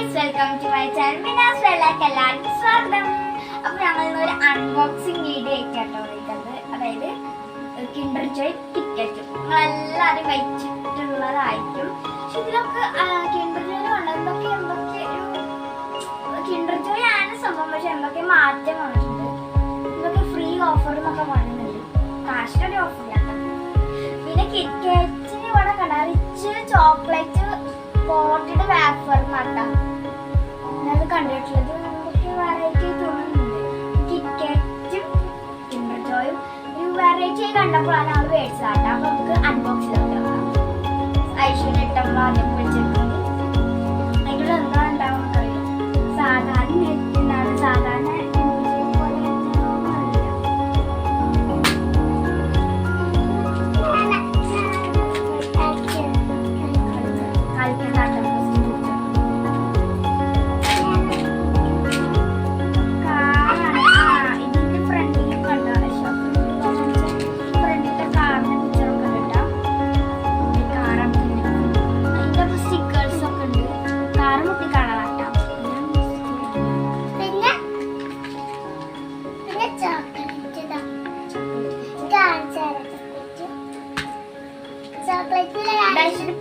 Guys, welcome to my channel. Minas വെള്ളക്ക് എല്ലാവർക്കും സ്വാഗതം. അപ്പോൾ ഞങ്ങൾ ഒരു അൺബോക്സിംഗ് വീഡിയോ ആയിട്ടാണ് വിളിക്കുന്നത്. അതായത് കിൻഡർ ജോയ് ടിക്കറ്റ് നിങ്ങളെല്ലാവരും കഴിച്ചിട്ടുള്ളതായിരിക്കും. പക്ഷെ ഇതിലൊക്കെ കിൻഡർ ജോയിൽ എന്തൊക്കെ കിൻഡർ ജോയ് ആണ് സംഭവം. പക്ഷെ എന്തൊക്കെ മാറ്റം വന്നിട്ടുണ്ട്. ഇതൊക്കെ ഫ്രീ ഓഫർ എന്നൊക്കെ പറയുന്നുണ്ട്. കാശിനൊരു ഓഫർ ഇല്ലാത്ത. പിന്നെ കിറ്റ്കാറ്റിന് ഇവിടെ കടാറിച്ച് ചോക്ലേറ്റ് കോട്ടഡ് വാഫർ നട്ടാ ഞാനത് കണ്ടിട്ടുള്ളത്. നമുക്ക് വെറൈറ്റി തോന്നുന്നുണ്ട്. കിറ്റ്കാറ്റും കിൻഡർ ജോയും ഒരു വെറൈറ്റി ആയി കണ്ടപ്പോഴാണ് നമ്മൾ മേടിച്ചതാട്ടോ. അപ്പൊ നമുക്ക് അൺബോക്സ് ചെയ്ത് ഐശ്വര്യ ഇട്ടപ്പോൾ ആദ്യം വിളിച്ചിട്ടുണ്ട്. അതിൻ്റെ എന്താ ഉണ്ടാവും നമുക്കറിയാം. സാധാരണ എന്താണ് സാധാരണ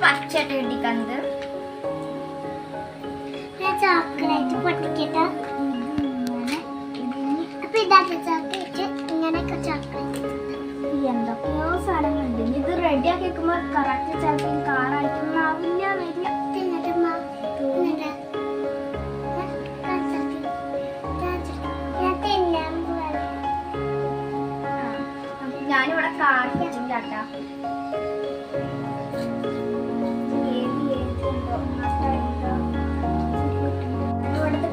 പച്ചട്ട് കിട്ടിക്കുന്നത് ചോക്ലേറ്റ് പൊട്ടിക്കട്ടെ. അപ്പൊ ഇതാക്കി ചോക്ലേറ്റ് ഇങ്ങനെയൊക്കെ ചോക്ലേറ്റ് എന്തൊക്കെയോ സാധനങ്ങളുണ്ട്. ഇത് റെഡി ആക്കി വെക്കുമ്പോ കറക്റ്റ് ചിലപ്പോൾ കാറായിട്ടൊന്നും ആവില്ല വരില്ല. ഞാനിവിടെ കാർ വെച്ചിട്ടാ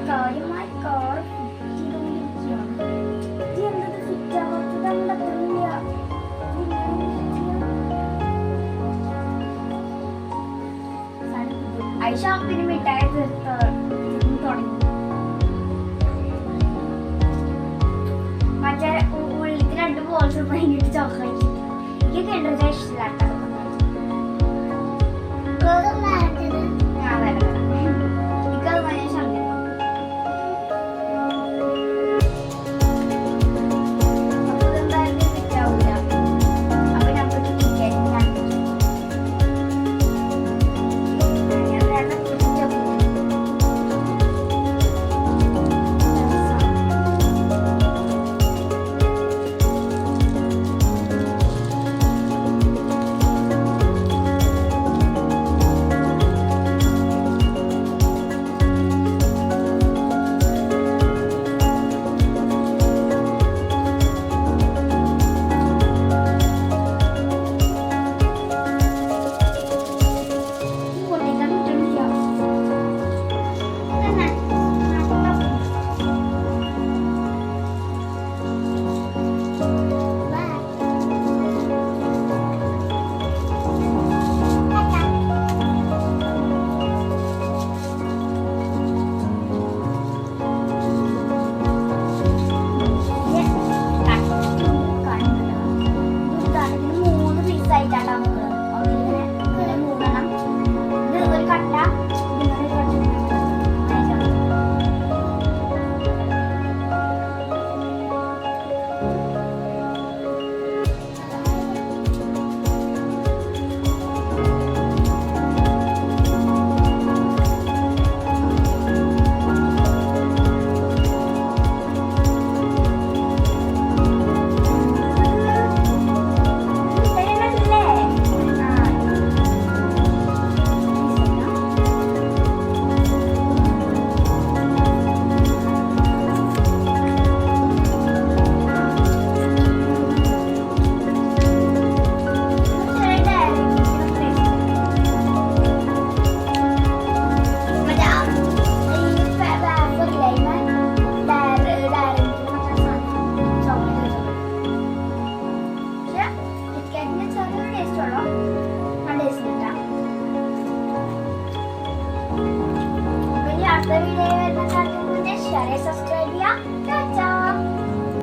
കാര്യമായി കാർ ഐഷാപ്പിന് മിഠായി തുടങ്ങി. മറ്റേ ഉള്ളിക്ക് 2 ബോൾസ് ഭയങ്കര ചോക്ലേറ്റ്. എനിക്ക് കിൻഡർ ജോയ് ഇഷ്ടമില്ലാട്ടോ.